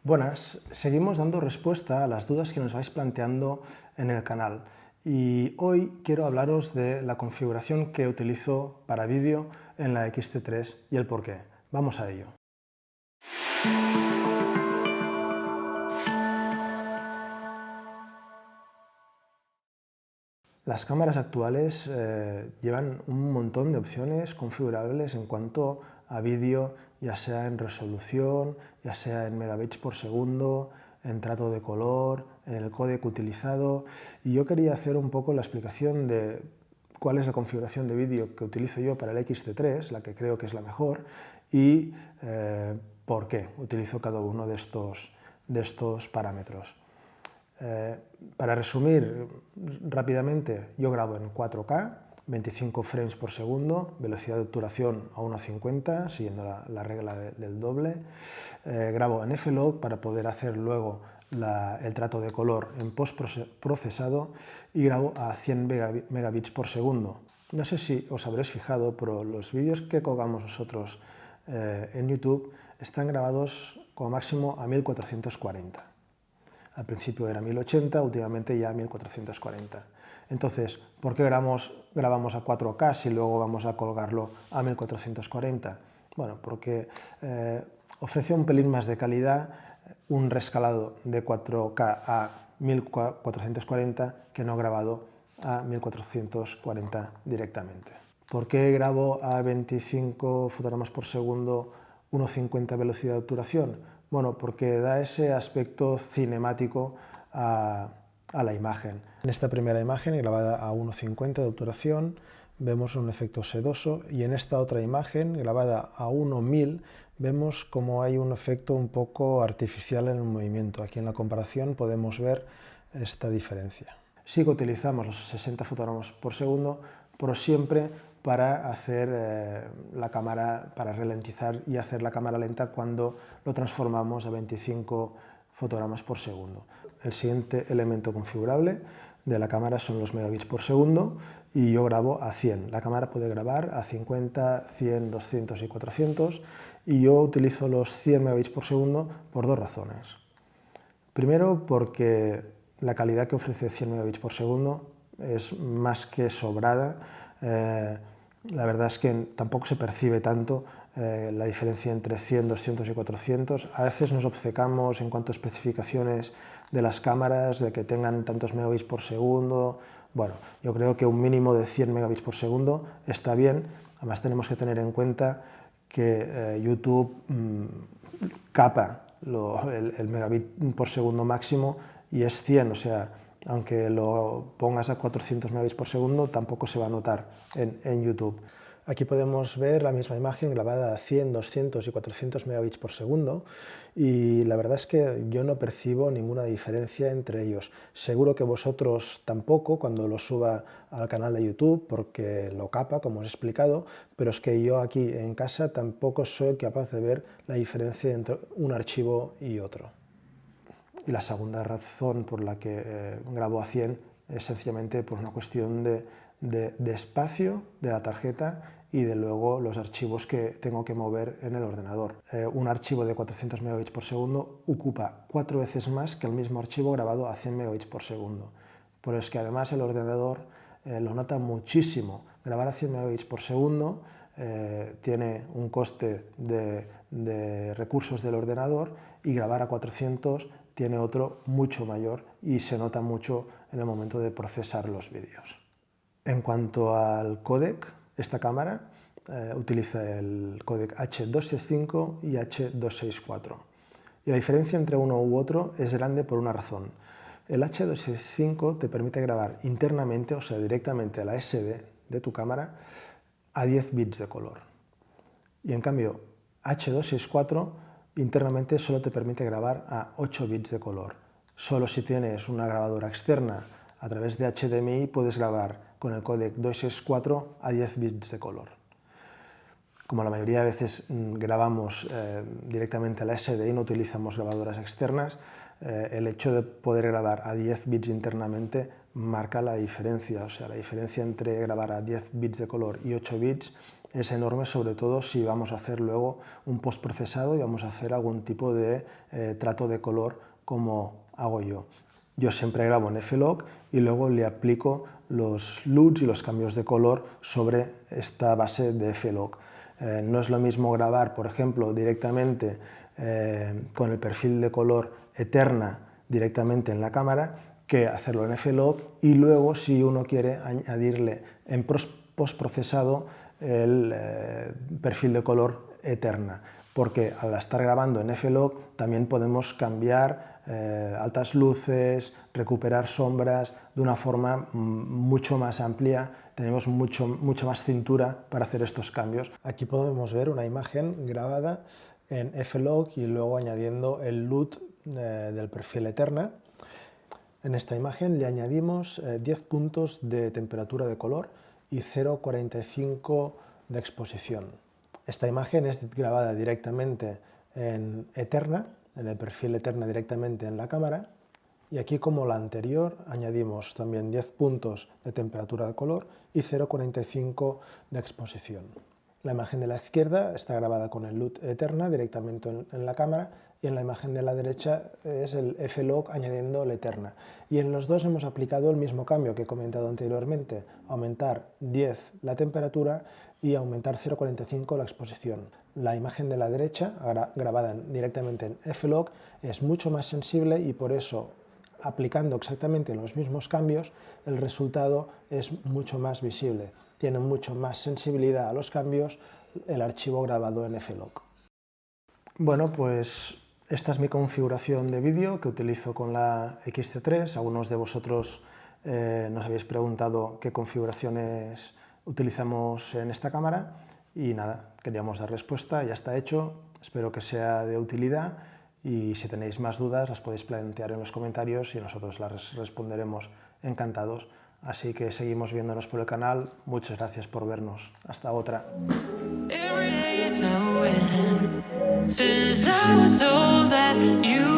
Buenas, seguimos dando respuesta a las dudas que nos vais planteando en el canal y hoy quiero hablaros de la configuración que utilizo para vídeo en la X-T3 y el porqué. Vamos a ello. Las cámaras actuales llevan un montón de opciones configurables en cuanto a vídeo, ya sea en resolución, ya sea en megabits por segundo, en trato de color, en el códec utilizado, y yo quería hacer un poco la explicación de cuál es la configuración de vídeo que utilizo yo para el X-T3, la que creo que es la mejor, y por qué utilizo cada uno de estos parámetros. Para resumir rápidamente, yo grabo en 4K, 25 frames por segundo, velocidad de obturación a 1.50, siguiendo la regla del doble. Grabo en F-Log para poder hacer luego el trato de color en post-procesado y grabo a 100 megabits por segundo. No sé si os habréis fijado, pero los vídeos que colgamos nosotros en YouTube están grabados como máximo a 1440. Al principio era 1080, últimamente ya 1440. Entonces, ¿por qué grabamos a 4K si luego vamos a colgarlo a 1440? Bueno, porque ofrece un pelín más de calidad un rescalado de 4K a 1440 que no grabado a 1440 directamente. ¿Por qué grabo a 25 fotogramas por segundo 1.50 velocidad de obturación? Bueno, porque da ese aspecto cinemático a la imagen. En esta primera imagen, grabada a 1.50 de obturación, vemos un efecto sedoso, y en esta otra imagen, grabada a 1.1000, vemos como hay un efecto un poco artificial en el movimiento. Aquí en la comparación podemos ver esta diferencia. Sí que utilizamos los 60 fotogramas por segundo, pero siempre para hacer para ralentizar y hacer la cámara lenta cuando lo transformamos a 25 fotogramas por segundo. El siguiente elemento configurable de la cámara son los megabits por segundo y yo grabo a 100. La cámara puede grabar a 50, 100, 200 y 400 y yo utilizo los 100 megabits por segundo por dos razones. Primero, porque la calidad que ofrece 100 megabits por segundo es más que sobrada. La verdad es que tampoco se percibe tanto la diferencia entre 100, 200 y 400. A veces nos obcecamos en cuanto a especificaciones de las cámaras, de que tengan tantos megabits por segundo. Bueno, yo creo que un mínimo de 100 megabits por segundo está bien. Además tenemos que tener en cuenta que YouTube capa el megabit por segundo máximo y es 100, o sea, aunque lo pongas a 400 megabits por segundo, tampoco se va a notar en YouTube. Aquí podemos ver la misma imagen grabada a 100, 200 y 400 megabits por segundo y la verdad es que yo no percibo ninguna diferencia entre ellos. Seguro que vosotros tampoco cuando lo suba al canal de YouTube porque lo capa, como os he explicado, pero es que yo aquí en casa tampoco soy capaz de ver la diferencia entre un archivo y otro. Y la segunda razón por la que grabo a 100 es sencillamente por una cuestión de espacio de la tarjeta y de luego los archivos que tengo que mover en el ordenador. Un archivo de 400 megabits por segundo ocupa 4 veces más que el mismo archivo grabado a 100 megabits por segundo. Pero es que además el ordenador lo nota muchísimo. Grabar a 100 megabits por segundo tiene un coste de recursos del ordenador y grabar a 400 tiene otro mucho mayor y se nota mucho en el momento de procesar los vídeos. En cuanto al códec, esta cámara utiliza el códec H265 y H264. Y la diferencia entre uno u otro es grande por una razón. El H265 te permite grabar internamente, o sea, directamente a la SD de tu cámara, a 10 bits de color. Y en cambio, H264 internamente solo te permite grabar a 8 bits de color. Solo si tienes una grabadora externa a través de HDMI puedes grabar con el códec 264 a 10 bits de color. Como la mayoría de veces grabamos directamente a la SD y no utilizamos grabadoras externas, el hecho de poder grabar a 10 bits internamente marca la diferencia. O sea, la diferencia entre grabar a 10 bits de color y 8 bits es enorme, sobre todo si vamos a hacer luego un postprocesado y vamos a hacer algún tipo de trato de color como hago yo. Yo siempre grabo en F-Log y luego le aplico los LUTs y los cambios de color sobre esta base de F-Log. No es lo mismo grabar, por ejemplo, directamente con el perfil de color Eterna directamente en la cámara, que hacerlo en F-Log y luego, si uno quiere, añadirle en postprocesado el perfil de color Eterna, porque al estar grabando en F-Log también podemos cambiar altas luces, recuperar sombras de una forma mucho más amplia, tenemos mucha más cintura para hacer estos cambios. Aquí podemos ver una imagen grabada en F-Log y luego añadiendo el LUT del perfil Eterna. En esta imagen le añadimos 10 puntos de temperatura de color y 0,45 de exposición. Esta imagen es grabada directamente en Eterna, en el perfil Eterna directamente en la cámara, y aquí, como la anterior, añadimos también 10 puntos de temperatura de color y 0,45 de exposición. La imagen de la izquierda está grabada con el LUT Eterna directamente en la cámara, y en la imagen de la derecha es el F-Log añadiendo el Eterna. Y en los dos hemos aplicado el mismo cambio que he comentado anteriormente, aumentar 10 la temperatura y aumentar 0,45 la exposición. La imagen de la derecha, grabada directamente en F-Log, es mucho más sensible y por eso, aplicando exactamente los mismos cambios, el resultado es mucho más visible. Tiene mucho más sensibilidad a los cambios el archivo grabado en F-Log. Bueno, pues esta es mi configuración de vídeo que utilizo con la X-T3. Algunos de vosotros nos habéis preguntado qué configuraciones utilizamos en esta cámara y nada, queríamos dar respuesta, ya está hecho, espero que sea de utilidad y si tenéis más dudas las podéis plantear en los comentarios y nosotros las responderemos encantados. Así que seguimos viéndonos por el canal, muchas gracias por vernos, hasta otra. Since I was told that you